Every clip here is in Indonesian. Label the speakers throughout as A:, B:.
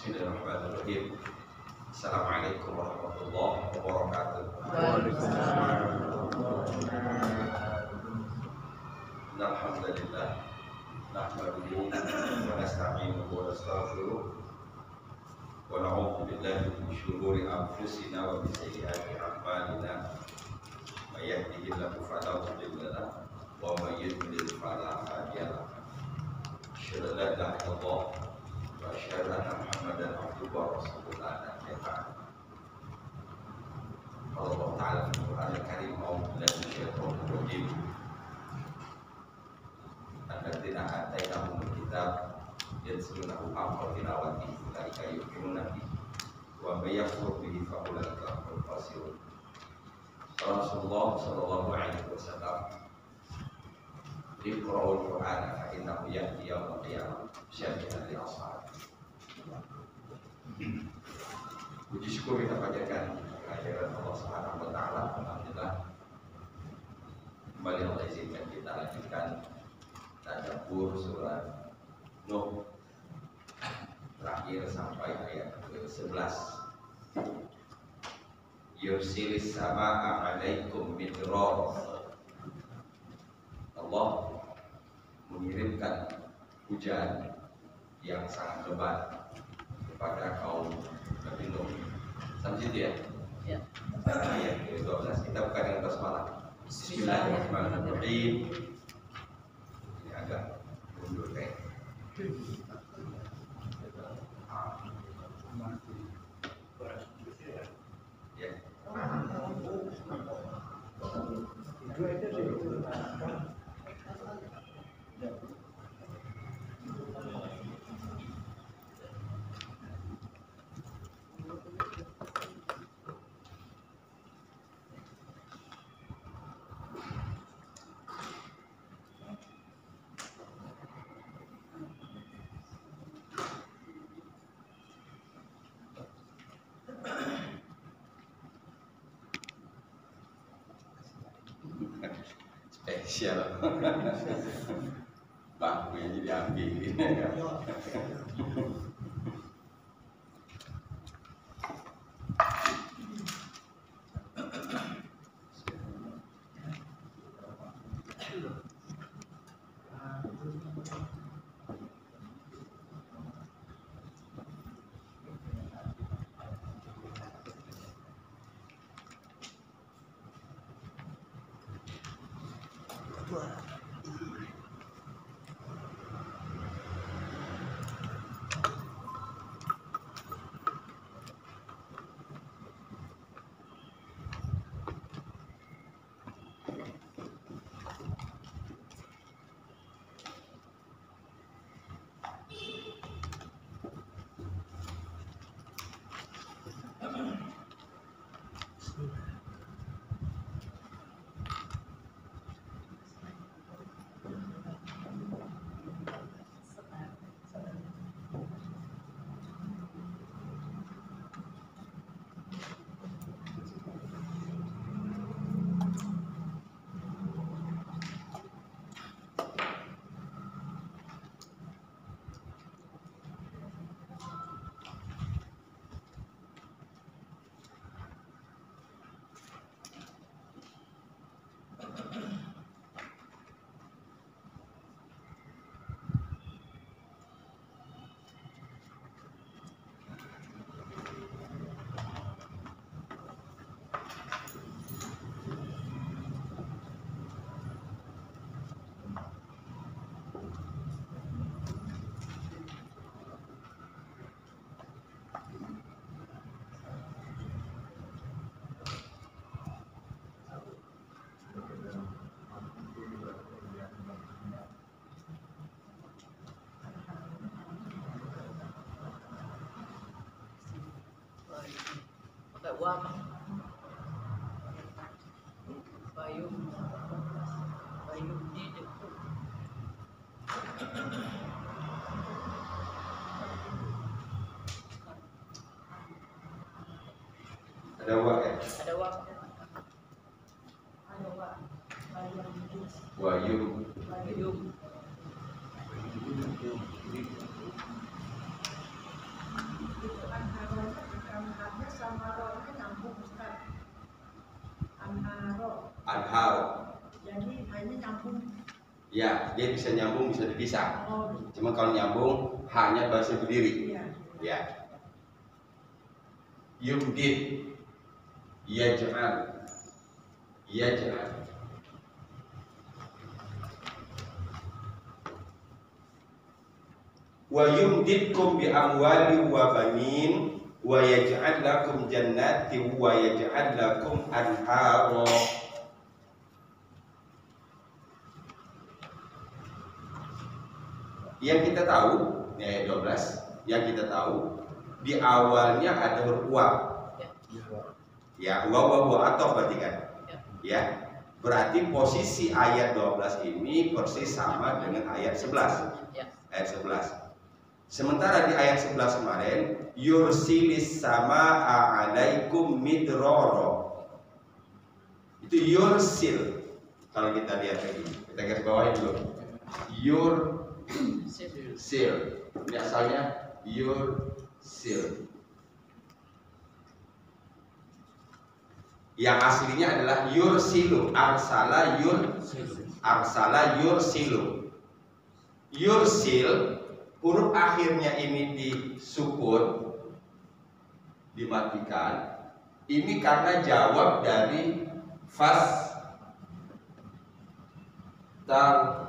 A: Bismillahirrahmanirrahim. Assalamualaikum warahmatullahi wabarakatuh. Alhamdulillah, nahmaduhu wa nasta'inuhu wa nastaghfiruh wa na'udzu billahi min shururi anfusina wa min sayyiati a'malina. May yahdihillahu fala mudilla lahu wa may yudlil fala hadiya lahu. Asyhadu an la ilaha illallah wa asyhadu anna Muhammadan abduhu wa rasuluhu la nabiyya ba'dahu. Allah Ta'ala fil Qur'anil Karim a'udzu billahi minasyaitonir rajim. Alladzina atainahumul kitab yatslunahu haqqa tilawatihi ulaika yu'minuna bihi wa may yakfur bihi fa ulaika humul khasirun. Rasulullah sallallahu alaihi wasallam Iqra'ul Qur'ana fa innahu ya'ti yawmal qiyamah syafi'an li ashabihi. Puji syukur kita panjatkan kehadiran Allah Subhanahu wa taala. Alhamdulillah. Kembali Allah izinkan kita lanjutkan tadabbur surat Nuh terakhir sampai ayat ke-11. Yursilis samaa'a 'alaikum midrar. Allah mengirimkan hujan yang sangat lebat kepada kaum Nabi Nuh. Sampai situ ya? Ya. Ayat ke-12 kita buka dengan basmalah. Bismillahirrahmanirrahim. Ini agak mundur kayak. Ya. Spesial. Bangkunya diambil ini ya.
B: Wam Bayum di depan.
A: Ada wa ya?
B: Ada wa.
A: Wayum.
C: Ya, dia bisa nyambung, bisa dipisah.
B: Oh,
C: Cuma kalau nyambung, hanya bahasa berdiri.
B: iya.
C: Ya. Yumdid, yaj'al, yaj'al. Wa yumdidkum bi amwali wa banin wa yaj'al lakum jannati wa yaj'al lakum anhara. Yang kita tahu, ini ayat 12, yang kita tahu di awalnya ada huruf wa. Ya, wa atau berarti kan? Ya. Berarti posisi ayat 12 ini persis sama dengan ayat 11.
B: Ya.
C: Ayat 11. Sementara di ayat 11 kemarin, yursilis samaa alaikum midrara. Itu yursil. Kalau kita lihat lagi, kita garis bawahi dulu. Yursil. Ini asalnya yursil. Yang aslinya adalah yursilu. Arsala yursilu. Yursil, huruf akhirnya ini disukun, dimatikan. Ini karena jawab dari fas taghfiru.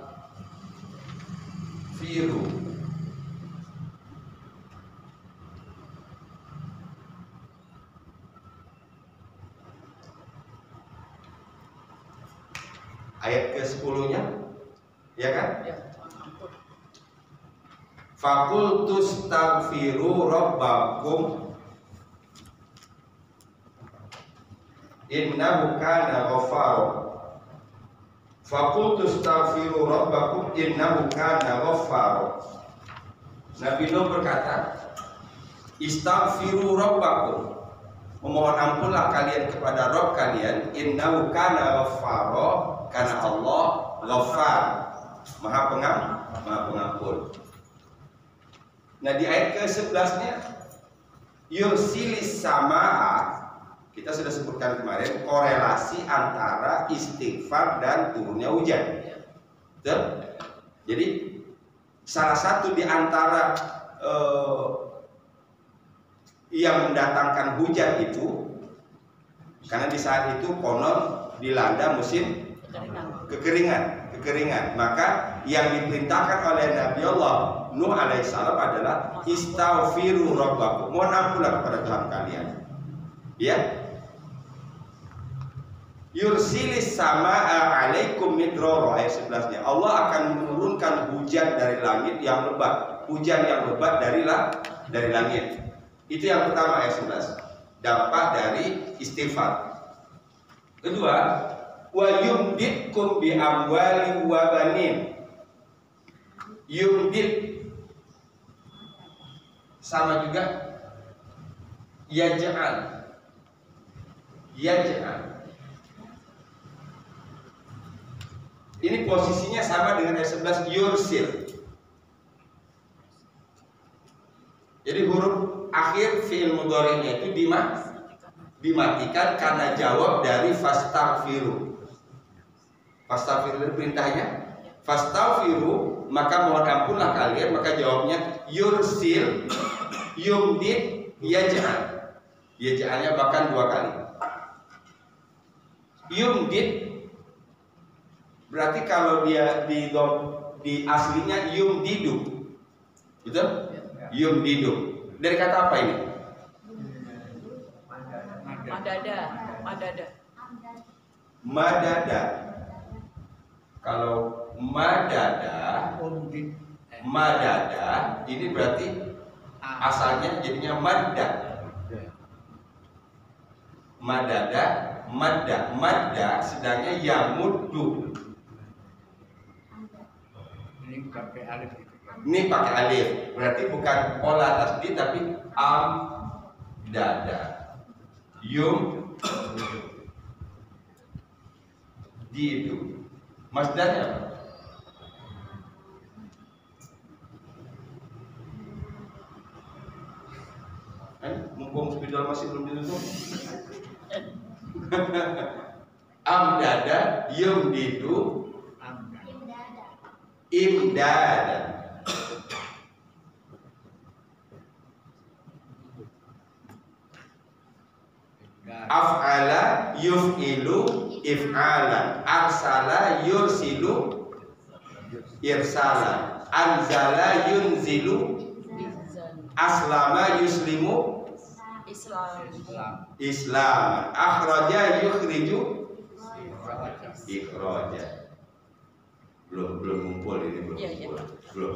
C: Ayat ke-10-nya, ya kan?
B: Ya, ampun.
C: Fakultus taghfiru rabbakum innahu kana ghaffara. Fakultus taghfiru rabbakum innahu kana ghaffara. Nabi Nuh berkata, istaghfiru rabbakum, memohon ampunlah kalian kepada Rabb kalian, innahu kana ghaffara, karena Allah Ghaffar, Maha Pengampun. Nah, di ayat ke-11-nya yursilis samaa, kita sudah sebutkan kemarin korelasi antara istighfar dan turunnya hujan. Betul? Jadi salah satu di antara yang mendatangkan hujan itu, karena di saat itu konon dilanda musim kekeringan. Maka yang diperintahkan oleh Nabi Allah Nuh alaihissalam adalah istaghfiru rabbakum, mohon ampunlah kepada Tuhan kalian. Ya. Yursilis samaa alaikum midrara, ayat 11-nya. Allah akan menurunkan hujan dari langit yang lebat, hujan yang lebat dari langit. Itu yang pertama, ayat 11. Dampak dari istighfar. Kedua, wa yumdidkum bi amwali wa banin. Yumdid sama juga yaj'al. Ini posisinya sama dengan ayat 11 yursil. Jadi huruf akhir fi'il mudhari'nya itu dimatikan karena jawab dari fastaghfiru. Fastaghfiru perintahnya. Fastaghfiru, maka mohon ampunlah kalian, maka jawabnya yursil, yumdid, yaj'al. Yaj'alnya bahkan 2 kali. Yumdid berarti kalau dia di aslinya yumdidu. Betul? Yumdidu. Dari kata apa ini? Madada. Kalau madada ini berarti asalnya jadinya madda. Madda sedangnya yamuddu. Ini pakai alif. Berarti bukan pola tasdid tapi amdada. Didu. Masdarnya apa? Mumpung spidol masih belum ditutup. Amdada yumdidu imdadan. Af'ala yuf'ilu if'alan, arsala yursilu irsalan, anzala yunzilu, aslama yuslimu islaman, akhraja yukhriju ikhraja. Belum ngumpul ini, belum
B: Iya, iya.
C: ngumpul. Belum.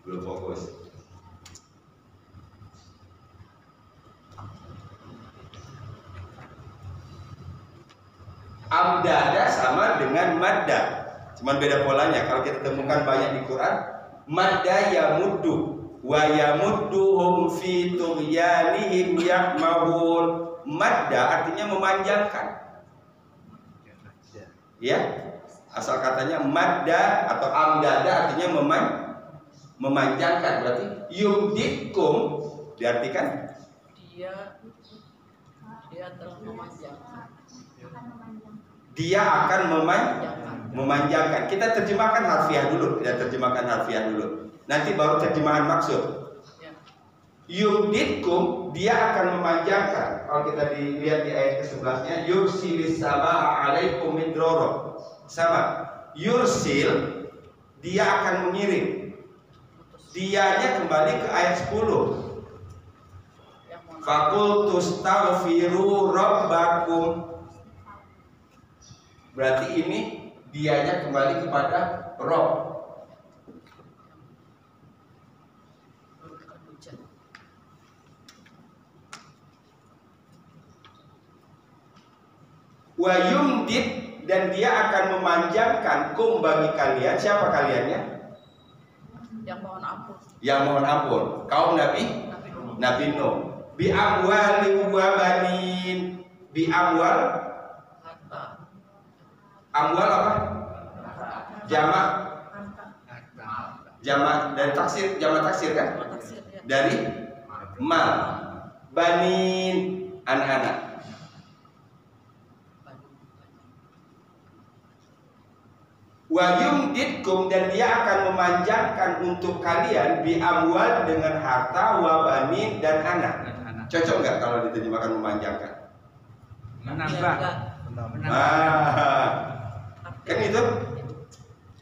C: Belum fokus. Amdada sama dengan madda, cuman beda polanya. Kalau kita temukan banyak di Quran, madda yamuddu wa yamudduhum fi tughyanihim ya'mahun. Madda artinya memanjangkan, ya, asal katanya madda atau amdada artinya memanjangkan. Berarti yumditkum diartikan
B: dia telah memanjangkan.
C: Dia akan memanjangkan. Kita terjemahkan harfiah dulu, nanti baru terjemahan maksud. Yumditkum, dia akan memanjangkan. Kalau kita dilihat di ayat ke-11-nya, yursilis samaa alaikum midrara. Sama. Yursil, dia akan mengirim. Dianya kembali ke ayat 10. Fakultus taghfiru rabbakum. Berarti ini dianya kembali kepada Rob. Wa yumdid, dan dia akan memanjangkan kum bagi kalian. Siapa kaliannya?
B: Yang mohon ampun.
C: Yang mohon ampun. Kaum Nabi Nuh. Bi amwali wa banin. Bi amwal. Amwal apa? Jamak dari taksir, jamak taksir kan? Dari mal. Banin, anak-anak. Wa yumditkum, dan dia akan memanjangkan untuk kalian bi amwal dengan harta, wa banin, dan anak. Cocok nggak kalau diterjemahkan memanjangkan?
D: Menambah.
C: Kan itu.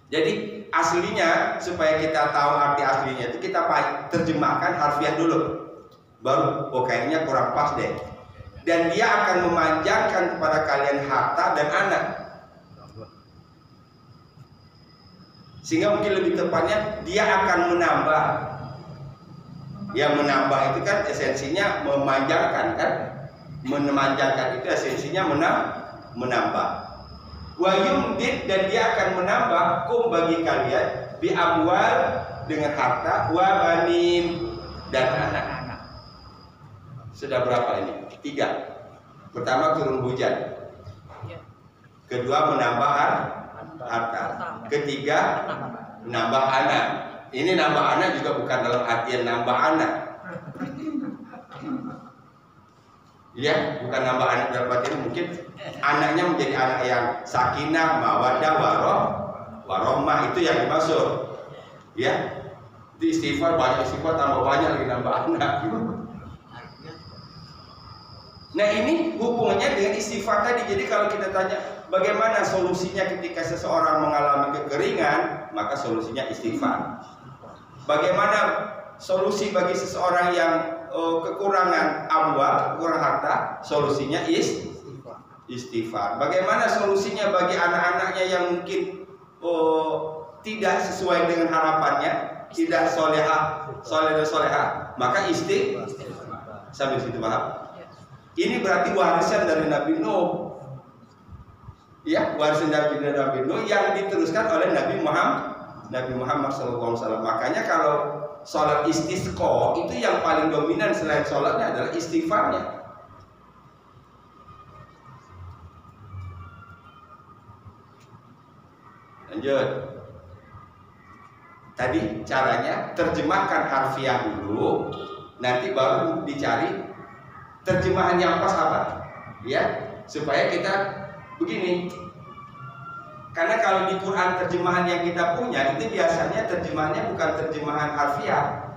C: Jadi aslinya, supaya kita tahu arti aslinya itu, kita terjemahkan harfiah dulu, baru kayaknya kurang pas deh. Dan dia akan memanjangkan kepada kalian harta dan anak. Sehingga mungkin lebih tepatnya dia akan menambah. Yang menambah itu kan esensinya memanjangkan kan? Memanjangkan itu esensinya menambah. Wa yumdid, dan dia akan menambah kum bagi kalian bi amwal dengan harta, wa banin, dan anak-anak. Sudah berapa ini? 3. Pertama turun hujan. Kedua menambah harta. Ketiga nambah anak. Ini nambah anak juga bukan dalam artian nambah anak. Ya, bukan nambah anak dalam artian mungkin anaknya menjadi anak yang sakinah, mawaddah, warahmah, itu yang dimaksud. Ya, di istighfar banyak istighfar, tambah banyak lagi nambah anak. Nah, ini hubungannya dengan istighfar tadi. Jadi kalau kita tanya bagaimana solusinya ketika seseorang mengalami kekeringan, maka solusinya istighfar. Bagaimana solusi bagi seseorang yang kekurangan amwal, kekurangan harta, solusinya istighfar. Bagaimana solusinya bagi anak-anaknya yang mungkin tidak sesuai dengan harapannya, tidak soleh dan solehah, maka istighfar. Sampai situ paham? Ini berarti warisan dari Nabi Nuh. Ya, warisan dari Nabi Nuh yang diteruskan oleh Nabi Muhammad SAW. Makanya kalau sholat istisqa itu yang paling dominan selain sholatnya adalah istighfarnya. Lanjut. Tadi caranya terjemahkan harfiah dulu, nanti baru dicari terjemahan yang pas apa, ya, supaya kita begini. Karena kalau di Quran terjemahan yang kita punya itu biasanya terjemahannya bukan terjemahan harfiah,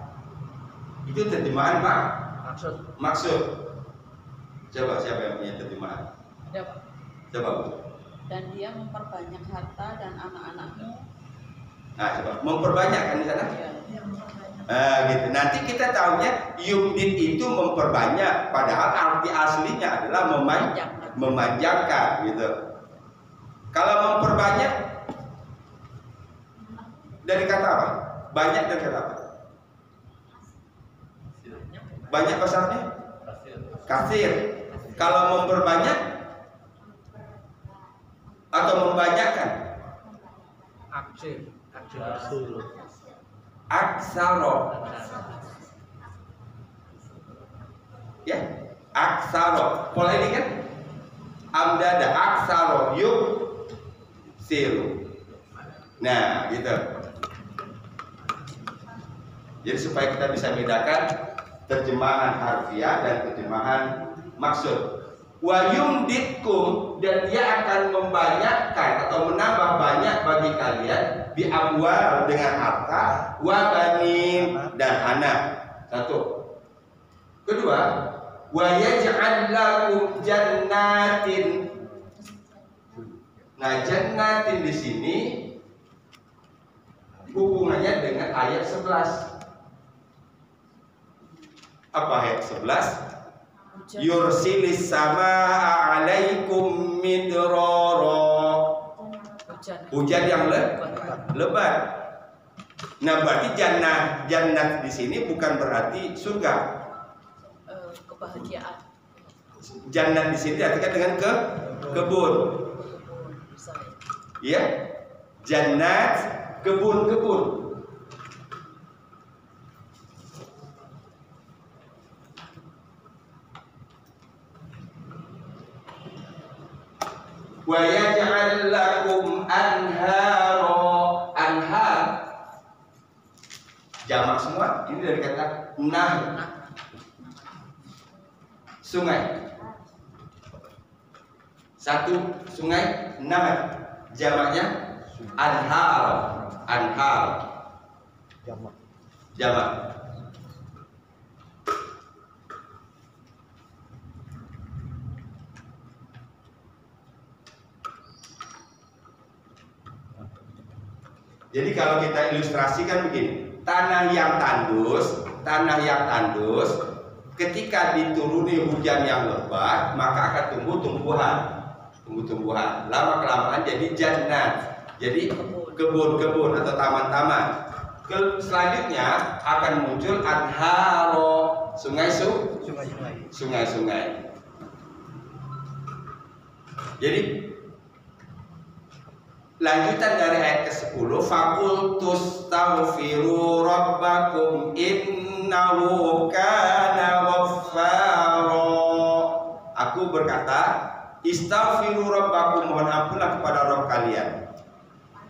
C: itu terjemahan maksud. Coba siapa yang punya terjemahan?
B: Ada, Pak.
C: Coba Bu.
B: Dan dia memperbanyak harta dan anak-anakmu.
C: Nah coba memperbanyak kan di sana?
B: Ya.
C: Gitu. Nanti kita tahunya yumdid itu memperbanyak, padahal arti aslinya adalah memanjangkan gitu. Kalau memperbanyak dari kata apa? Banyak dari kata apa? Banyak besarnya? Kasir. Kalau memperbanyak atau membanyakkan? Aksaro. Ya, aksaro. Pola ini kan amdada aksaro yuk siru. Nah, gitu. Jadi supaya kita bisa bedakan terjemahan harfiah dan terjemahan maksud. Wa yumditkum, dan dia akan membanyakkan atau menambah banyak bagi kalian bi amwal dengan harta, wa banin dan anak. Satu. Kedua, wa yaj'al lakum jannatin. Nah, jannatin di sini hubungannya dengan ayat 11. Apa ayat 11? Yursilis samaa alaikum midrara. Hujan yang lebat. Nah, berarti jannat di sini bukan berarti surga.
B: Kebahagiaan.
C: Jannat di sini artikan dengan kebun. Ya, jannat kebun-kebun. Wa yaj'al lakum anhar jamak semua ini dari kata nahr, sungai. Satu sungai nahr, jamaknya anhar jamak. Jadi kalau kita ilustrasikan begini, tanah yang tandus, ketika dituruni hujan yang lebat, maka akan tumbuh tumbuhan. Lama kelamaan jadi jannat, jadi kebun-kebun atau taman-taman. Selanjutnya akan muncul anharo, sungai-sungai. Jadi lanjutan dari ayat ke-10, fakultus taghfiru rabbakum innahu kana ghaffara. Aku berkata, istaghfiru rabbakum, mohon ampunlah kepada Rabb kalian.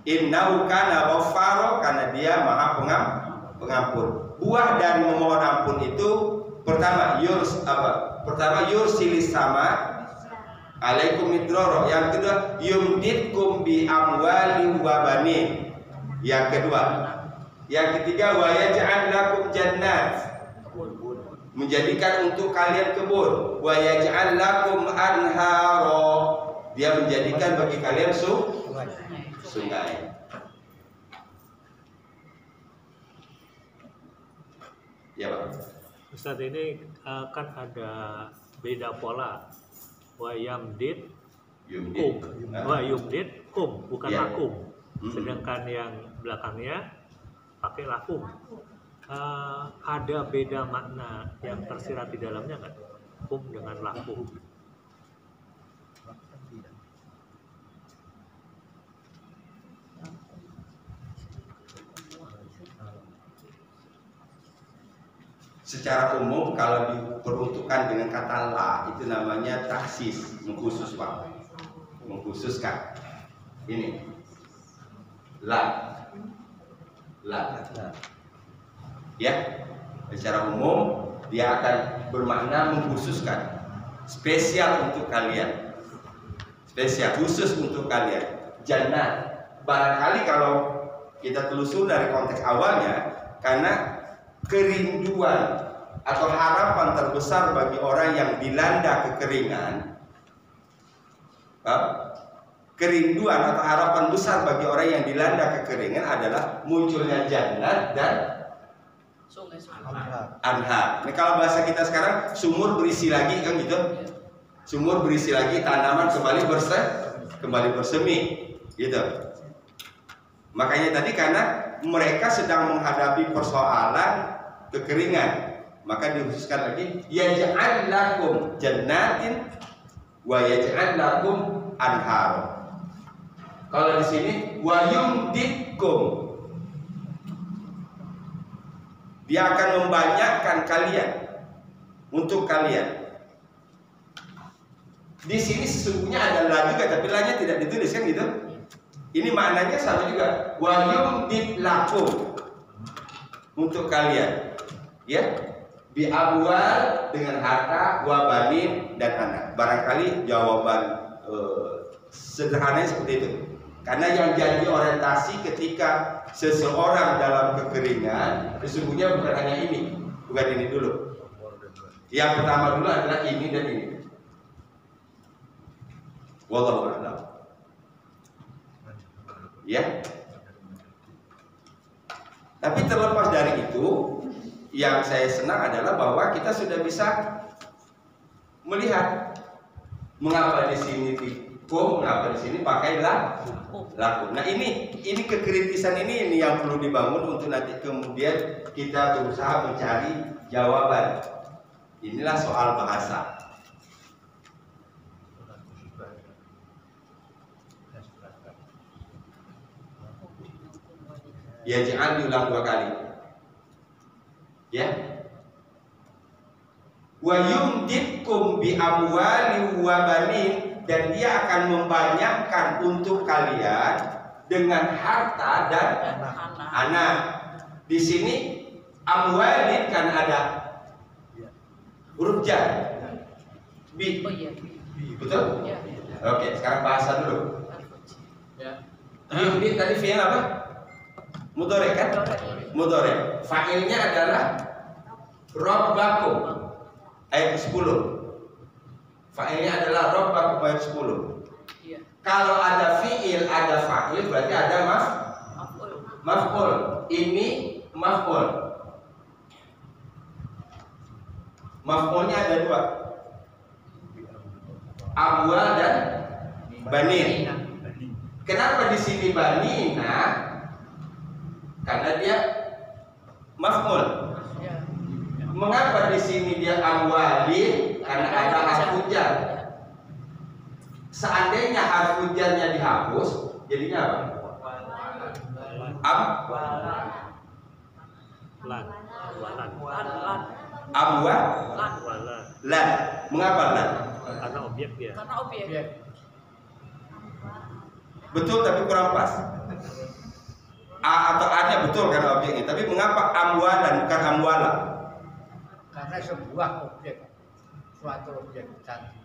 C: Innahu kana ghaffara, karena dia Maha Pengampun. Buah dari memohon ampun itu pertama yursilis sama alaikum midrara. Yang kedua yumditkum bi amwali wa banin. Yang ketiga wa yaj'al lakum jannat, menjadikan untuk kalian kebun. Wa yaj'al lakum anhara, dia menjadikan bagi kalian sungai. Ya Pak.
E: Ustaz, ini kan ada beda pola. Wa yumditkum bukan lakum. Sedangkan yang belakangnya pakai lakum. Ada beda makna yang tersirat di dalamnya nggak? Kum dengan lakum.
C: Secara umum kalau diperuntukkan dengan kata la itu namanya taksis, mengkhusus Pak, mengkhususkan. Ini la, ya. Secara umum dia akan bermakna mengkhususkan, spesial untuk kalian, spesial khusus untuk kalian. jannah. Barangkali kalau kita telusur dari konteks awalnya, karena kerinduan atau harapan terbesar bagi orang yang dilanda kekeringan, kerinduan atau harapan besar bagi orang yang dilanda kekeringan adalah munculnya jannah dan anhar. Ini kalau bahasa kita sekarang, sumur berisi lagi kan gitu. Sumur berisi lagi, tanaman kembali bersemi gitu. Makanya tadi karena mereka sedang menghadapi persoalan kekeringan, maka dikhususkan lagi yaj'al lakum jannatin wa yaj'al lakum anhar. Kalau di sini wa yumditkum, dia akan membanyakkan kalian untuk kalian. Di sini sesungguhnya ada la juga, tapi la-nya tidak ditulis kan gitu. Ini maknanya sama juga. Wa yumdit lakum, untuk kalian. Ya. Bi amwal, dengan harta, wa banin, dan anak. Barangkali jawaban sederhananya seperti itu. Karena yang jadi orientasi ketika seseorang dalam kekeringan sesungguhnya bukan hanya ini, bukan ini dulu. Yang pertama dulu adalah ini dan ini. Wallahu a'lam. Ya. Tapi terlepas dari itu, yang saya senang adalah bahwa kita sudah bisa melihat mengapa di sini tikum, mengapa di sini pakailah lakum. Nah ini kekritisan ini yang perlu dibangun untuk nanti kemudian kita berusaha mencari jawaban. Inilah soal bahasa. Ya, jangan diulang 2 kali. Ya. Wa yumditkum bi amwali wa banin, dan dia akan membanyakkan untuk kalian dengan harta dan anak. Di sini amwalin kan ada huruf jar. Bi. Betul? Oke, sekarang bahasa dulu. Ya. Yumdit tadi fi'il apa? Mudhari kan? Mudhari. Fa'ilnya adalah rabbakum ayat 10. Fa'ilnya adalah rabbakum ayat 10. Iya. Kalau ada fi'il, ada fa'il, berarti ada maf'ul. Ini maf'ul. Maf'ulnya ada 2. Amwal dan banin. Kenapa di sini banina? Karena dia maf'ul. Mengapa di sini dia amwalin? Karena ada harf jar. Seandainya harf jarnya dihapus, jadinya apa? Amwalan. Mengapa lan?
E: Karena objek dia.
B: Karena objek.
C: Betul, tapi kurang pas. A atau A-nya betul karena objeknya, tapi mengapa amwalan bukan amwala?
D: Karena sebuah objek, suatu objek cantik.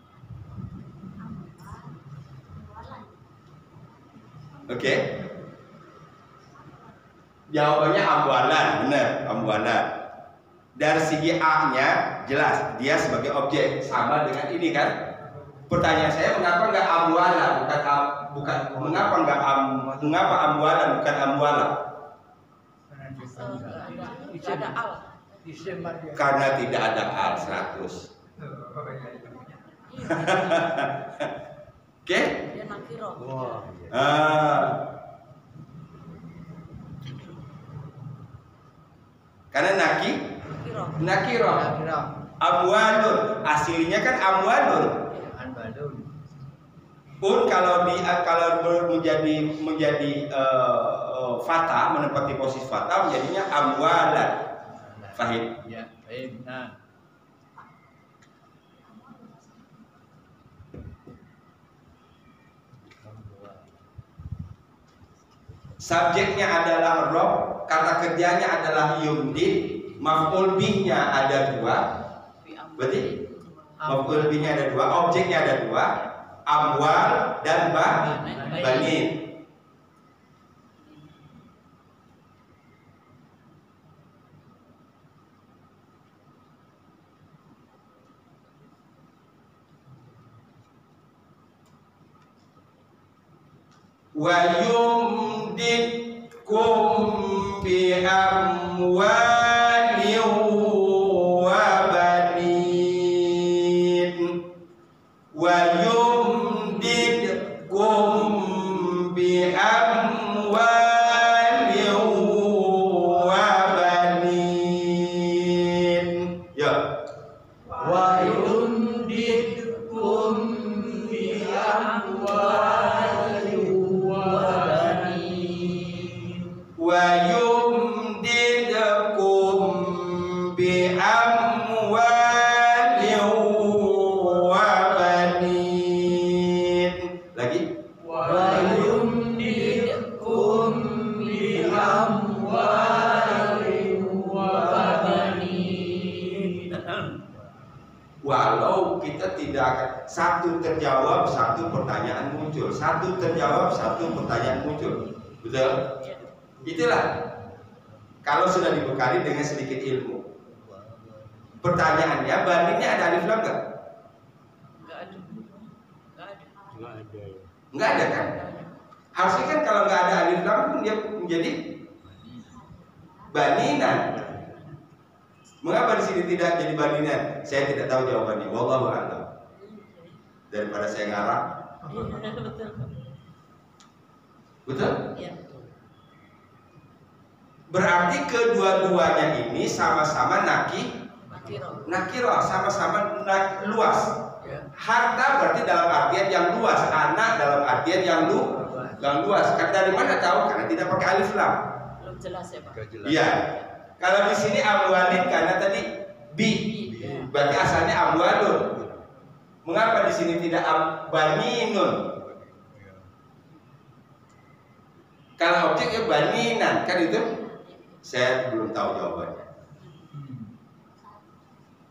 C: Oke. Jawabannya amwalan, benar, amwalan. Dari segi A-nya jelas dia sebagai objek, sama dengan ini kan. Pertanyaan saya, mengapa enggak amwala bukan mengapa amwalan bukan amwala?
B: Tidak ada al.
C: Karena tidak ada al 100. Oke?
B: Dia nakiro.
C: Karena nakiro. Amwalun, aslinya kan amwalun. Kalau menjadi fatha, menempati posisi fatha, menjadinya amwalan. Fahim?
D: Ya, fahim. Nah.
C: Subjeknya adalah rob, kata kerjanya adalah yumdit, maf'ul bihnya ada 2. Berarti maf'ul bihnya ada 2, objeknya ada 2, amwal dan banin. wa yumditkum bi amwalin wa banin wa yumditkum bi amwalin wa banin. Ya.
D: Wa yumditkum bi amwalin wa banin.
C: Wa yumditkum bi amwalin wa banin. Lagi.
D: Wa yumditkum bi amwalin wa banin.
C: Walau kita tidak akan satu terjawab, satu pertanyaan muncul, satu terjawab, satu pertanyaan muncul, betul? Itulah kalau sudah dibekali dengan sedikit ilmu. Pertanyaannya, baninnya ada alif lam nggak?
B: Nggak ada. Nggak ada.
E: Nggak ada ya.
C: Nggak ada kan? Harusnya kan kalau nggak ada alif lam pun dia menjadi baninan. Mengapa di sini tidak jadi baninan? Saya tidak tahu jawabannya. Wallahu a'lam. Daripada saya ngarang.
B: Betul.
C: Betul?
B: Iya.
C: Berarti kedua-duanya ini sama-sama nakiro, sama-sama luas. Harta berarti dalam artian yang luas, anak dalam artian yang luas. Kan dari mana tahu? Karena tidak pakai alif lam.
B: Belum jelas ya Pak.
C: Iya. Kalau di sini amwalin karena tadi bi, berarti asalnya amwalun. Mengapa di sini tidak baninun? Kalau objeknya baninan kan itu? Saya belum tahu jawabannya.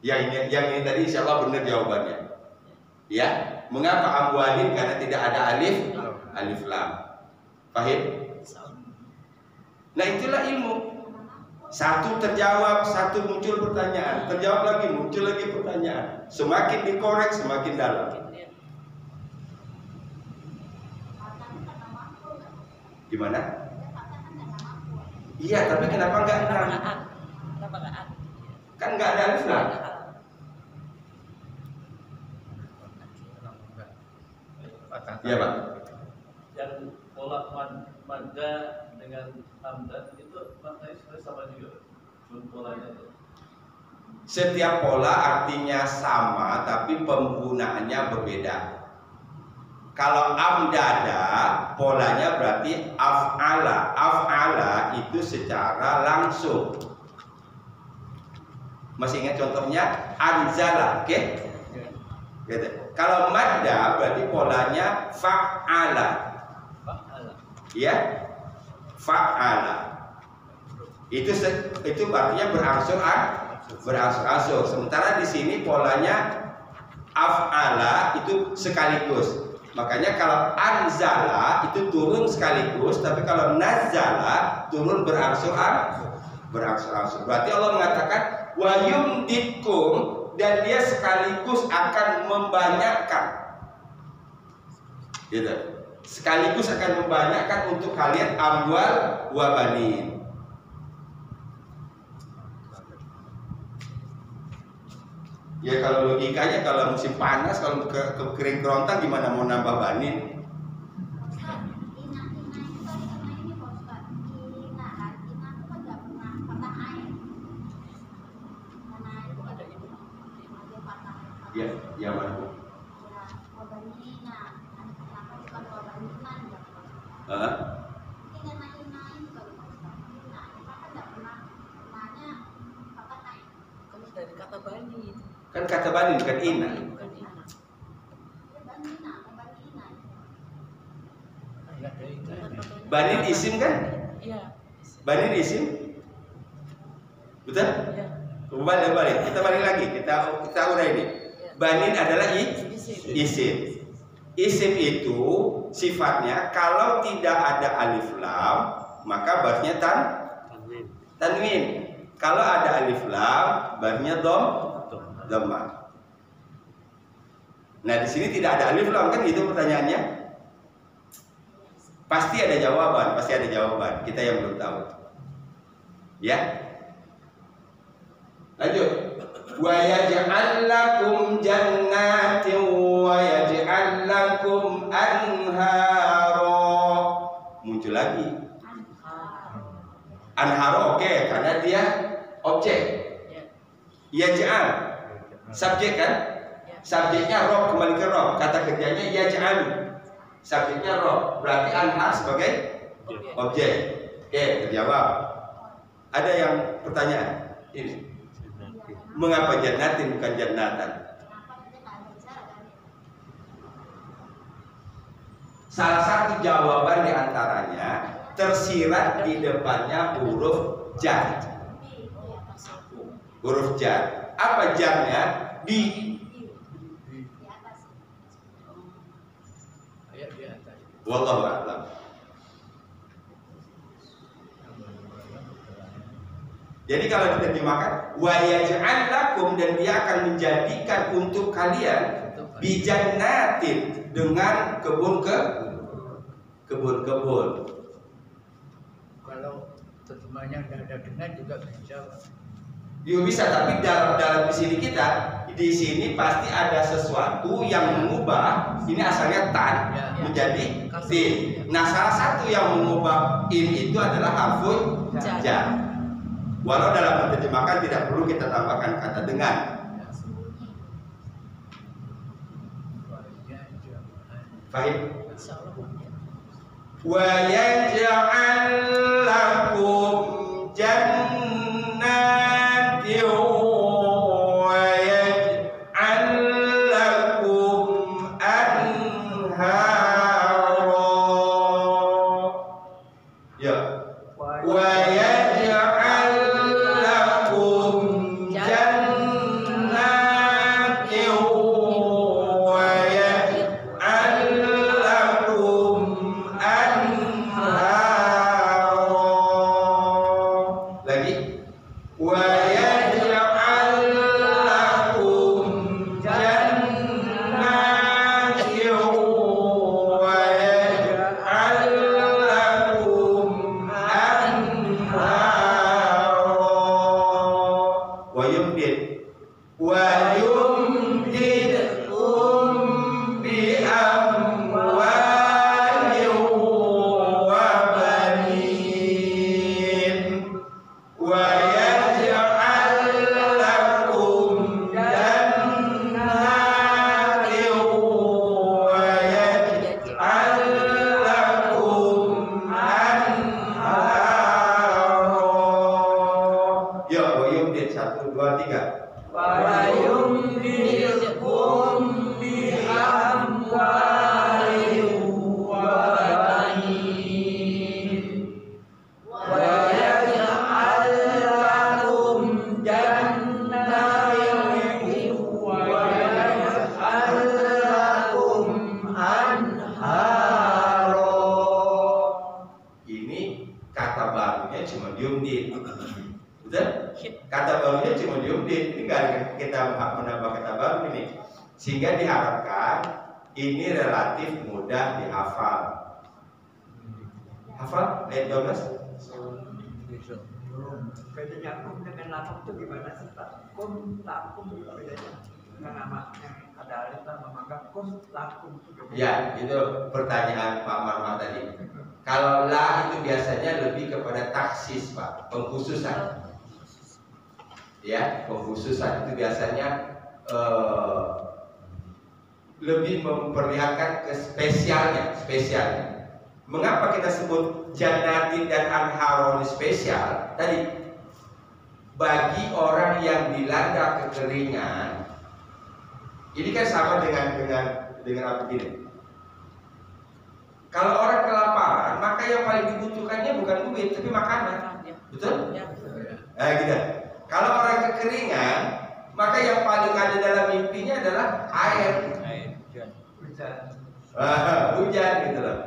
C: Yang ini tadi insya Allah benar jawabannya. Ya, mengapa amwalin? Karena tidak ada alif lam. Paham? Nah itulah ilmu. Satu terjawab, satu muncul pertanyaan, terjawab lagi, muncul lagi pertanyaan. Semakin dikorek, semakin dalam. Gimana? Iya, tapi kenapa enggak enam?
B: Kenapa nggak ada?
C: Kan enggak ada alif lam. Iya Pak.
F: Yang pola madda dengan hamdan itu maknanya sebenarnya sama juga, cuma polanya itu.
C: Setiap pola artinya sama, tapi penggunaannya berbeda. Kalau amdada, polanya berarti af'ala. Af'ala itu secara langsung. Masih ingat contohnya? Anzala, oke? Gitu. Kalau madda berarti polanya fa'ala. Ya, fa'ala. Itu artinya berangsur-angsur. Sementara di sini polanya af'ala itu sekaligus. Makanya kalau anzala itu turun sekaligus, tapi kalau nazala turun berangsur-angsur. Berarti Allah mengatakan wa yumditkum, dan dia sekaligus akan membanyakkan. Gitu. Sekaligus akan membanyakkan untuk kalian amwal wa banin. Ya kalau logikanya kalau musim panas, kalau kering kerontang gimana mau nambah banin? Ya, ya mana?
B: Dari kata bani.
C: Kan kata banin bukan ina.
B: Bukan ina.
C: Banin isim kan?
B: Iya.
C: Banin isim. Betul?
B: Iya.
C: Balik. Kita balik lagi. Kita urai ini. Banin adalah isim. Isim itu sifatnya kalau tidak ada alif lam maka barisnya tanwin. Kalau ada alif lam barisnya dhammah. Nah di sini tidak ada alif lam kan, itu pertanyaannya. Pasti ada jawaban, pasti ada jawaban. Kita yang belum tahu. Ya. Lanjut. Wa yaj'al lakum jannatin wa yaj'al lakum anhara. Muncul lagi. Anhara oke, karena dia objek. Yaj'al subjek kan? Subjeknya rob, kembali ke rob. Kata kerjanya yaj'al. Subjeknya rob, berarti anhar sebagai objek. Oke, terjawab. Ada yang pertanyaan? Ini. Mengapa jannatin bukan jannatan? Salah satu jawaban diantaranya tersirat di depannya huruf jar. Huruf jar. Apa jarnya? Di. Wallahu a'lam. Jadi kalau diterjemahkan wa yaj'al lakum, dan dia akan menjadikan untuk kalian bijannatin, dengan kebun-kebun.
D: Kalau terjemahnya ada dengan juga bisa.
C: Dia bisa, tapi dalam di sini di sini pasti ada sesuatu yang mengubah ini asalnya tan menjadi tin. Nah, salah satu yang mengubah in itu adalah harfun jar. Walau dalam menerjemahkan tidak perlu kita tambahkan kata dengan. Fahim? Wa yaj'al lakum jannatin wa yaj'al lakum anhara. Ya. Wa yaj'al lakum jannatin wa yaj'al lakum anhara. Lagi. Wa yaj'al lakum jannatin wa yaj'al lakum wa yumdidkum bi amwalin wa banin wa yaj'al lakum jannatin wa yaj'al lakum anhara. Ya, wa yumdid 1 2 3.
D: Wa yumdidkum bi amwalin wa banin wa yaj'al lakum jannatin wa yaj'al lakum anhara.
C: Ini kata barunya cuma diumdid. Betul? Kata barunya cuma diumdid. Ini nggak ada kita menambah kata baru ini. Sehingga diharapkan ini relatif mudah dihafal. Hafal ayat 12?
G: Bedanya kum dengan lakum itu gimana sih Pak? Kum, lakum itu bedanya. Dengan nama yang ada alif sama maka kum, lakum itu beda.
C: Ya, itu pertanyaan Pak Marma tadi. Kalau la itu biasanya lebih kepada taksis Pak, pengkhususan. Ya, pengkhususan itu biasanya lebih memperlihatkan spesialnya. Mengapa kita sebut jannatin dan anharon spesial? Tadi bagi orang yang dilanda kekeringan, ini kan sama dengan apa gini. Kalau orang kelaparan, maka yang paling dibutuhkannya bukan duit tapi makanan, betul? Gitu. Kalau orang kekeringan, maka yang paling ada dalam mimpinya adalah air. Hujan gitu loh.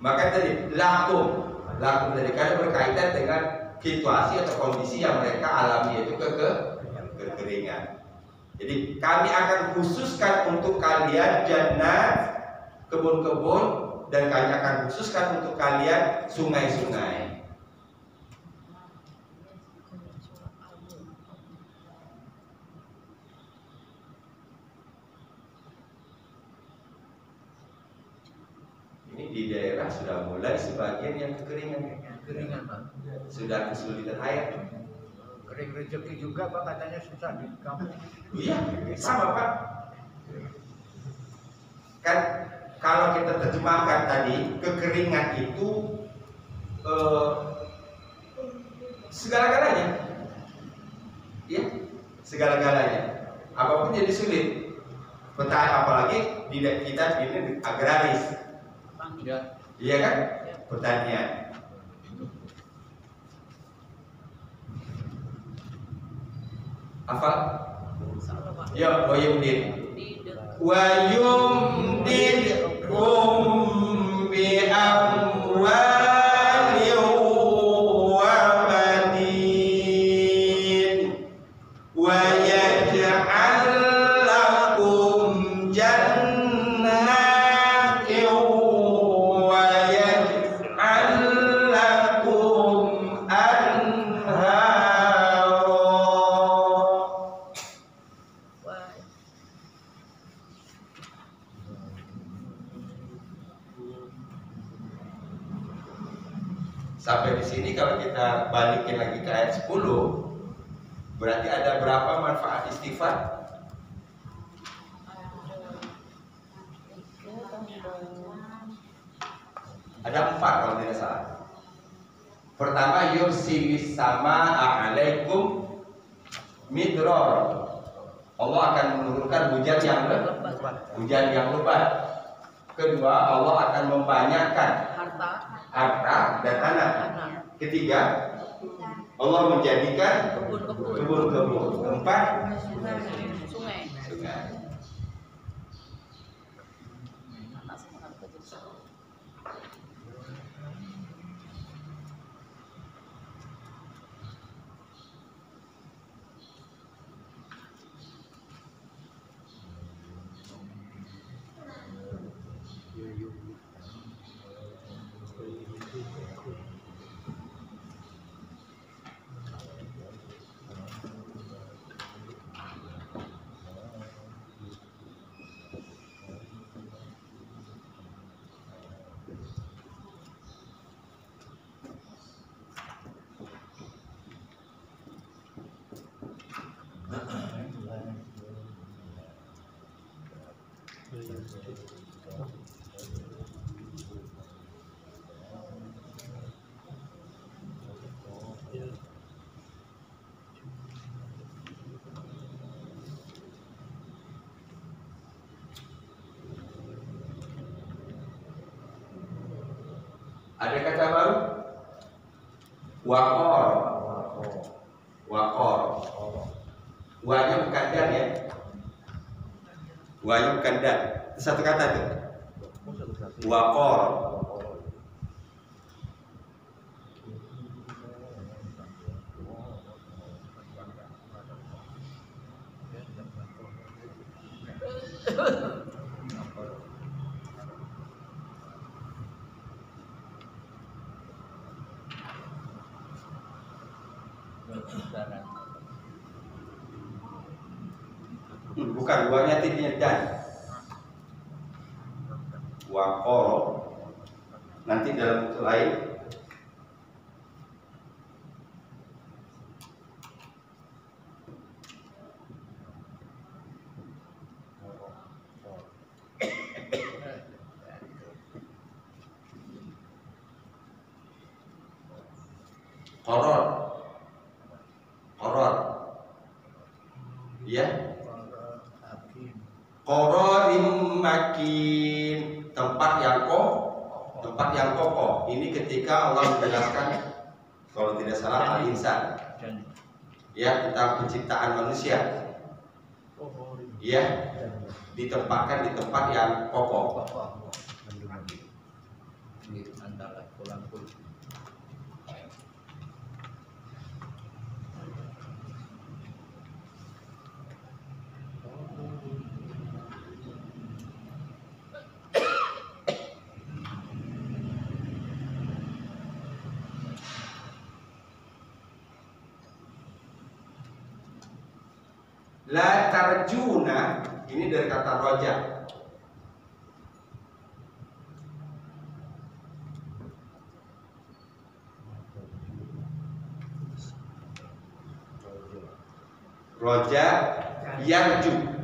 C: Maka tadi lakum tadi karena berkaitan dengan situasi atau kondisi yang mereka alami, yaitu kekeringan. Jadi kami akan khususkan untuk kalian jannat, kebun-kebun dan kami akan khususkan untuk kalian sungai-sungai. Ini di daerah sudah mulai sebagian yang kekeringan,
D: Keringan Pak.
C: sudah kesulitan air.
D: Kering rezeki juga Pak, katanya susah di kampung.
C: Iya, sama Pak. Kan kalau kita terjemahkan tadi, kekeringan itu segala-galanya. Ya, segala-galanya. Apapun jadi sulit. Petani apalagi kita ini agraris.
D: Ya.
C: Iya kan? Pertanian. Apa? Ya, wa yumdid. Wa yumdidhum bi amwalin wa banin wa yaj'al lakum jannatin wa yaj'al lakum anhara. Sampai di sini kalau kita balikin lagi ke ayat 10, berarti ada berapa manfaat istighfar? Ada 4 kalau tidak salah. Pertama, yursilis samaa alaikum midrar. Allah akan menurunkan hujan yang lebat. Kedua, Allah akan membanyakkan harta dan anak. Ketiga, Allah menjadikan kebun-kebun. Keempat,
B: Sungai.
C: sungai. Ada kata baru? Waqor. Waqor. Wanya bukan dan ya. Wanya bukan dan. Satu kata itu. Waqor. Bukan, wanya titiknya dan. Waqor. Nanti dalam bentuk lain Qoror. Qoror. Ya. Qororim makin, tempat yang kokoh. Ini ketika Allah menjelaskan, kalau tidak salah, al-insan, ya, tentang penciptaan manusia, ya, ditempatkan di tempat yang kokoh.
D: Antara pulang-pulang.
C: La tarjuna ini dari kata roja. Roja yarju.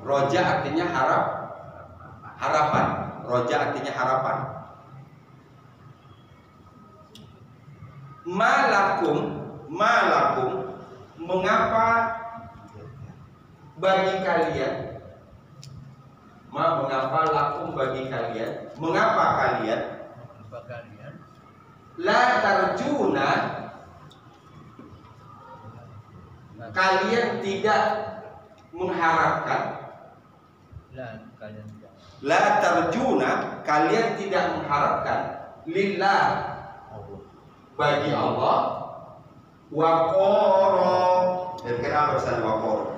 C: Roja artinya harapan. Roja artinya harapan. Malakum, mengapa bagi kalian? Mengapa lakum bagi kalian? Mengapa kalian?
D: Apa kalian?
C: La tarjuna, kalian tidak mengharapkan.
D: Kalian tidak.
C: La tarjuna, kalian tidak mengharapkan. Lillah, bagi Allah. Waqara, dan kenapa pesan waqara?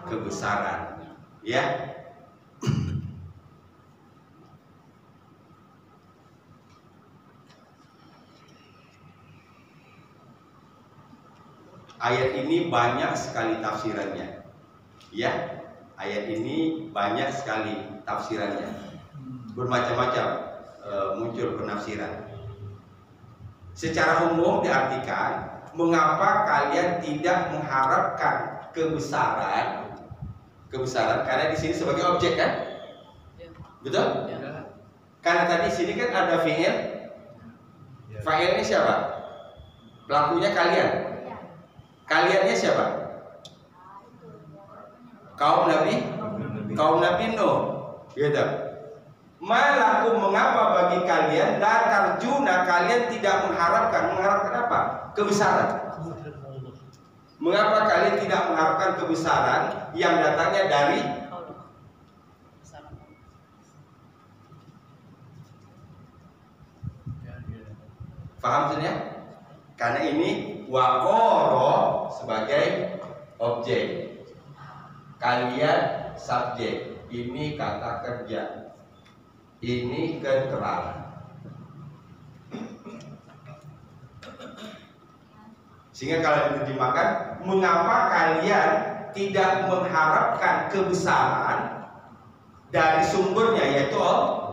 C: Kebesaran, ya. Ayat ini banyak sekali tafsirannya, ya. Ayat ini banyak sekali tafsirannya, bermacam-macam muncul penafsiran. Secara umum diartikan, mengapa kalian tidak mengharapkan kebesaran, karena di sini sebagai objek kan, betul?
B: Ya.
C: Karena tadi sini kan ada fi'il, fa'il ini siapa? Pelakunya kalian. Kaliannya siapa? Kaum Nabi Nuh, gitu. Malakum, mengapa bagi kalian la tarjuna, kalian tidak mengharapkan apa? Kebesaran. Mengapa kalian tidak mengharapkan kebesaran yang datangnya dari
B: Allah.
C: Paham maksudnya? Karena ini waqara sebagai objek, kalian subjek. Ini kata kerja, ini keterangan. Sehingga kalau diterjemahkan, mengapa kalian tidak mengharapkan kebesaran dari sumbernya, yaitu Allah.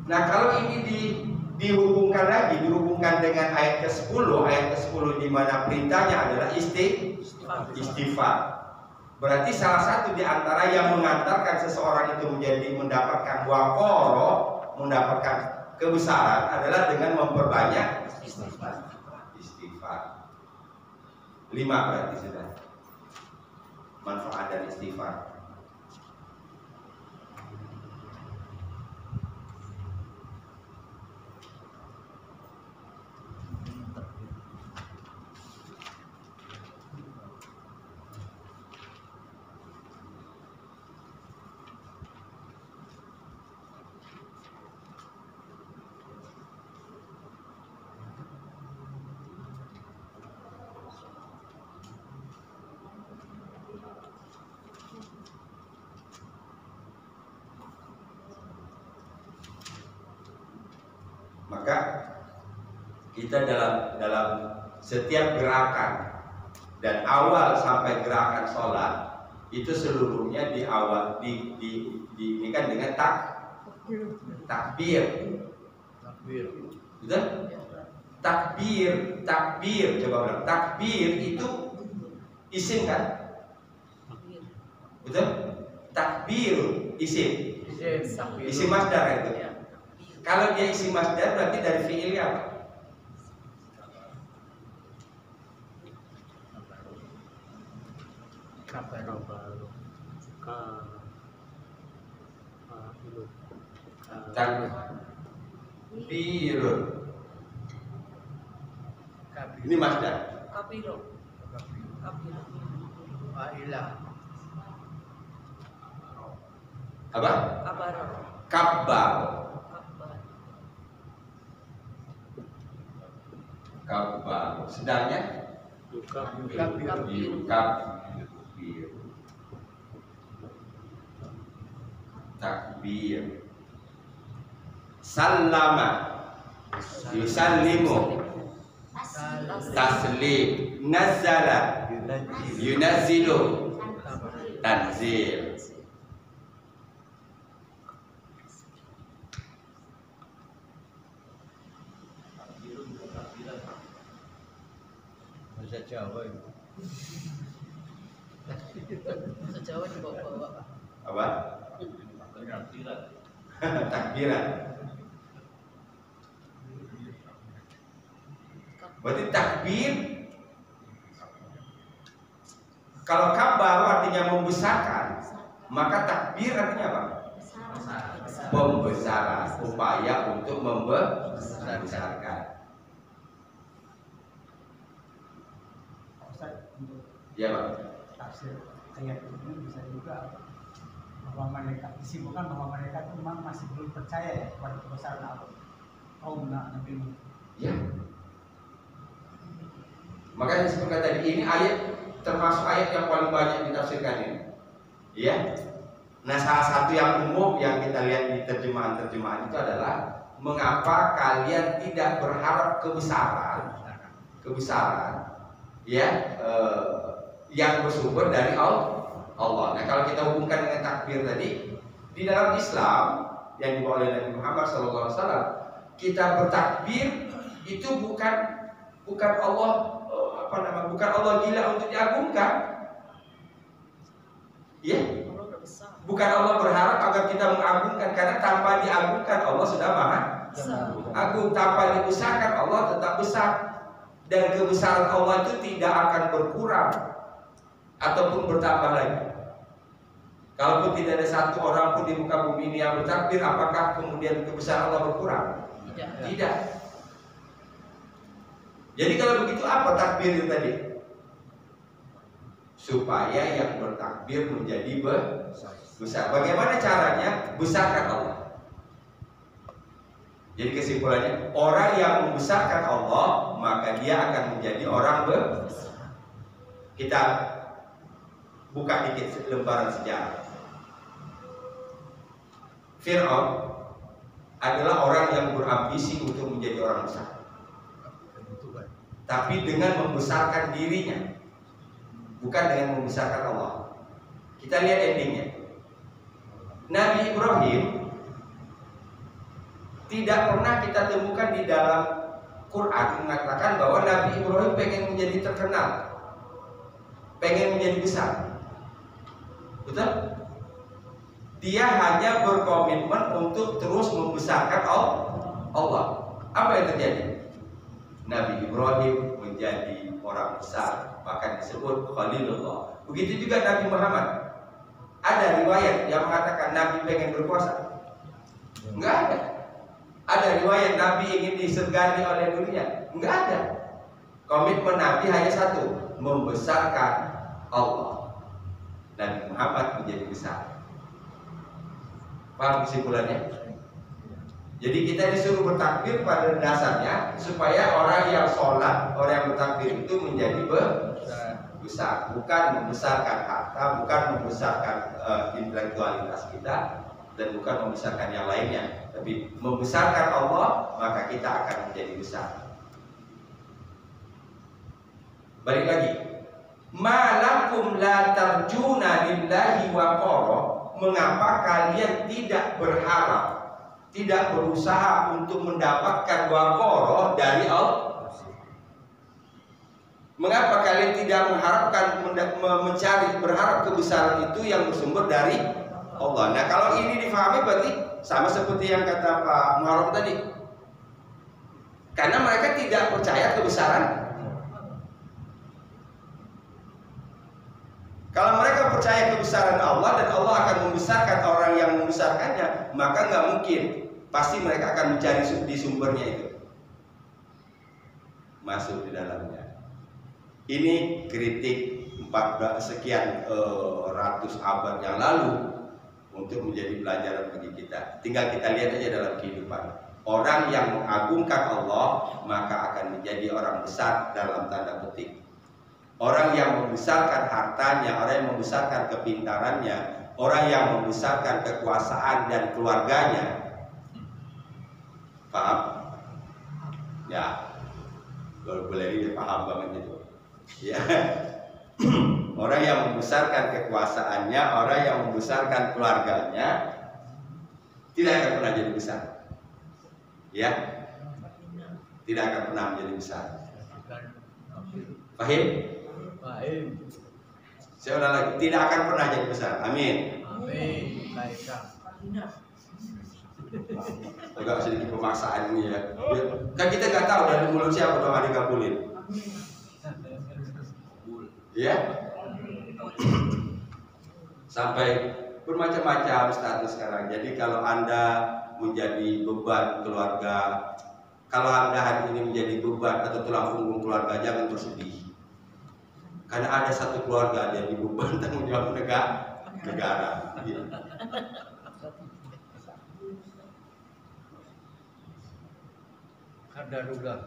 C: Nah, kalau ini dihubungkan dengan ayat ke-10, di mana perintahnya adalah istighfar. Berarti salah satu di antara yang mengantarkan seseorang itu mendapatkan waqara, mendapatkan kebesaran adalah dengan memperbanyak istighfar. 5 berarti sudah manfaat dari istighfar. Maka kita dalam setiap gerakan dan awal sampai gerakan sholat itu seluruhnya diinikan dengan takbir. Betul? Takbir, coba ulang. Takbir itu isim kan? Betul? Takbir isim. Isim masdar itu. Kalau dia isim masdar berarti dari fi'ilnya apa? Takbirun. Ini masdar.
B: Kabiro. Kabiro.
D: Fa'ilah.
C: Apa?
B: Kabaro.
C: Kabbar.
B: Kabar.
C: Kabbar. Sedangnya
B: Kabiro.
C: Yukabir. Takbir. Sallama. Yusallimu. Taslim. Nazzala. Yunazzilu. Tanzil.
D: Bahasa Jawa itu.
B: Bahasa Jawa dibawa-bawa.
C: Apa?
F: Takbiran.
C: Takbiran. Berarti takbir, kalau kabar artinya membesarkan, maka takbir artinya apa? Pembesaran, upaya untuk membesarkan. Ya Pak.
H: Tafsir ayat ini bisa juga bahwa mereka disimpulkan bahwa mereka itu memang masih belum percaya ya kepada kebesaran Allah. Kaum Nabi Nuh.
C: Ya. Makanya seperti tadi ini ayat termasuk ayat yang paling banyak ditafsirkan ini. Ya. Nah, salah satu yang umum yang kita lihat di terjemahan-terjemahan itu adalah mengapa kalian tidak berharap kebesaran ya yang bersumber dari Allah. Nah, kalau kita hubungkan dengan takbir tadi, di dalam Islam yang dibawa oleh Nabi Muhammad SAW, kita bertakbir itu bukan Allah bukan Allah gila untuk diagungkan. Ya. Bukan Allah berharap agar kita mengagungkan, karena tanpa diagungkan Allah sudah maha agung. Tanpa dibesarkan Allah tetap besar, dan kebesaran Allah itu tidak akan berkurang ataupun bertambah lagi. Kalaupun tidak ada satu orang pun di muka bumi ini yang bertakbir, apakah kemudian kebesaran Allah berkurang? Tidak. Jadi kalau begitu apa takbir itu tadi? Supaya yang bertakbir menjadi besar. Bagaimana caranya? Besarkan Allah. Jadi kesimpulannya, orang yang membesarkan Allah, maka dia akan menjadi orang besar. Kita buka dikit lembaran sejarah. Fir'aun adalah orang yang berambisi untuk menjadi orang besar, tapi dengan membesarkan dirinya, bukan dengan membesarkan Allah. Kita lihat endingnya. Nabi Ibrahim tidak pernah kita temukan di dalam Quran mengatakan bahwa Nabi Ibrahim pengen menjadi terkenal, pengen menjadi besar. Betul? Dia hanya berkomitmen untuk terus membesarkan Allah. Apa yang terjadi? Nabi Ibrahim menjadi orang besar, bahkan disebut Khalilullah. Begitu juga Nabi Muhammad. Ada riwayat yang mengatakan Nabi pengen berkuasa? Enggak ada. Ada riwayat Nabi ingin disegani oleh dunia? Enggak ada. Komitmen Nabi hanya satu, membesarkan Allah. Nabi Muhammad menjadi besar. Paham kesimpulannya? Jadi kita disuruh bertakbir pada dasarnya supaya orang yang sholat, orang yang bertakbir itu menjadi besar, bukan membesarkan harta, bukan membesarkan intelektualitas kita, dan bukan membesarkan yang lainnya, tapi membesarkan Allah, maka kita akan menjadi besar. Balik lagi, malakum la tarjuna lillahi waqara. Mengapa kalian tidak berharap, tidak berusaha untuk mendapatkan waqara dari Allah? Mengapa kalian tidak mengharapkan, berharap kebesaran itu yang bersumber dari Allah? Nah, kalau ini difahami berarti sama seperti yang kata Pak Muharram tadi. Karena mereka tidak percaya kebesaran. Kalau mereka percaya kebesaran Allah dan Allah akan membesarkan orang yang membesarkannya, maka nggak mungkin. Pasti mereka akan mencari di sumbernya itu. masuk di dalamnya. Ini kritik 14 sekian ratus abad yang lalu untuk menjadi pelajaran bagi kita. Tinggal kita lihat aja dalam kehidupan. Orang yang mengagungkan Allah maka akan menjadi orang besar dalam tanda petik. Orang yang membesarkan hartanya, orang yang membesarkan kepintarannya, orang yang membesarkan kekuasaan dan keluarganya. Paham? Ya, kalau boleh ini paham banget itu. Ya, orang yang membesarkan kekuasaannya, orang yang membesarkan keluarganya, tidak akan pernah jadi besar. Ya, tidak akan pernah menjadi besar. Paham?
D: Baik.
C: Saya ulang lagi, tidak akan pernah jadi besar. Amin.
D: Amin. Baiklah.
C: Agak sedikit pemaksaan ini ya. Kan kita nggak tahu dari mulut siapa doa dikabulin. Ya. Sampai bermacam-macam status sekarang. Jadi kalau Anda menjadi beban keluarga, kalau Anda hari ini menjadi beban atau tulang punggung keluarga, jangan bersedih. Karena ada satu keluarga yang jadi beban tanggung jawab negara. Ya.
D: Qadarullah.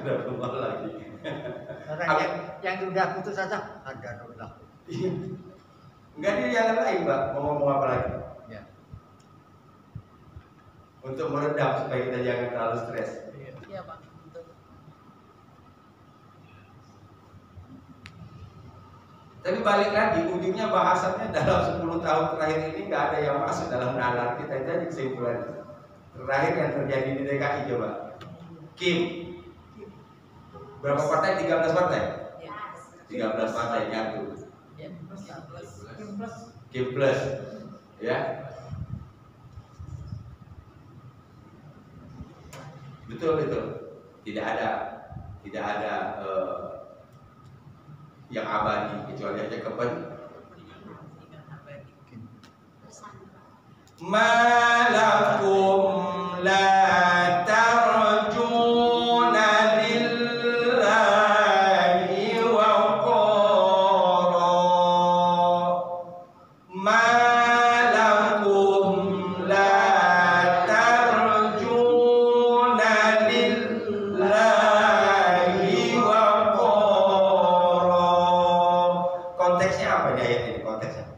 C: Udah berubah lagi.
D: Orang yang sudah putus asa, qadarullah.
C: Enggak ada jalan lain, Mbak. Mau ngomong apa lagi?
D: Ya.
C: Untuk meredam supaya kita jangan terlalu stres.
B: Iya Pak. Betul.
C: Tapi balik lagi, ujungnya bahasannya dalam 10 tahun terakhir ini nggak ada yang masuk dalam nalar kita. Itu aja kesimpulan terakhir yang terjadi di DKI. Coba Kim, berapa partai? 13 partai?
B: Ya.
C: 13 partai nyatu.
B: Ya.
C: Kim plus, ya. Betul. Tidak ada yang abadi kecuali aja Malakum la tarjuna lillahi waqara. Malakum la tarjuna lillahi waqara. Konteksnya apa di ayat ini? Konteksnya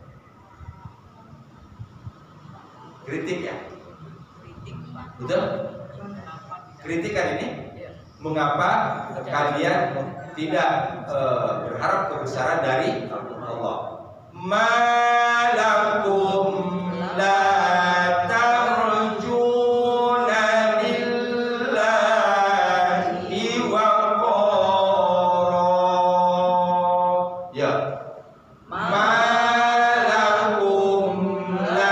C: kritik ya? Betul? Kritik kan ini? Mengapa kalian tidak berharap kebesaran dari Allah? Malakum la tarjuna lillahi waqara. Ya. Malakum la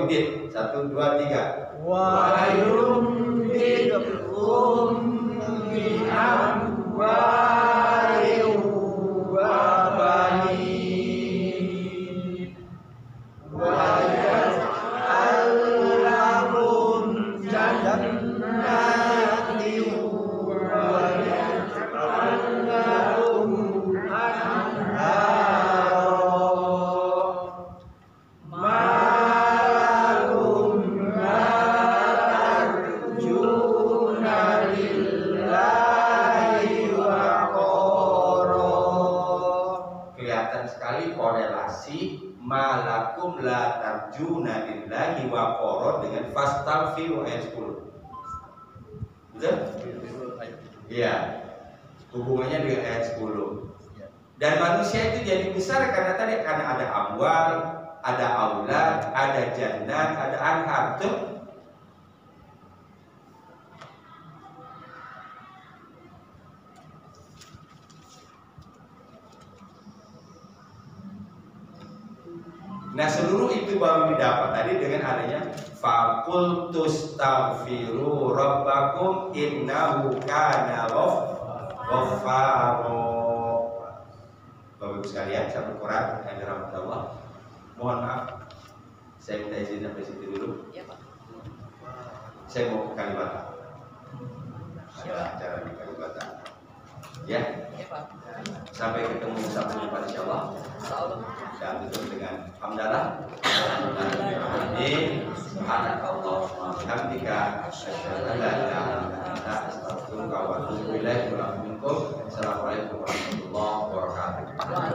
C: yumdid. 1, 2, 3.
G: Wa yumdidkum bi amwalin wa banin wa yaj'al lakum jannatin wa yaj'al lakum anhara malakum la tarjuna lillahi wa qara dengan fastaghfiru ayat 10. Betul? Iya. Hubungannya dengan ayat 10. Dan manusia itu jadi besar karena ada amwal, ada aulad, ada jannat, ada anhar. Betul? Nah, seluruh itu baru didapat tadi dengan adanya fakultus taghfiru rabbakum innahu kana ghaffaro. Bapak Ibu sekalian, sahabat Quran yang dirahmati Allah, mohon maaf, saya minta izin sampai situ dulu.
B: Ya, Pak.
C: Saya mau ke Kalibata. Ada acara di Kalibata. Ya.
B: Ya, Pak.
C: Sampai ketemu sampai jumpa insyaallah.
B: Insyaallah.
C: Dan tutup dengan hamdalah. Amin. Subhanallah wa bihamdika asyhadu an la ilaha illa anta astaghfiruka wa atubu ilaik. Assalamualaikum warahmatullahi wabarakatuh.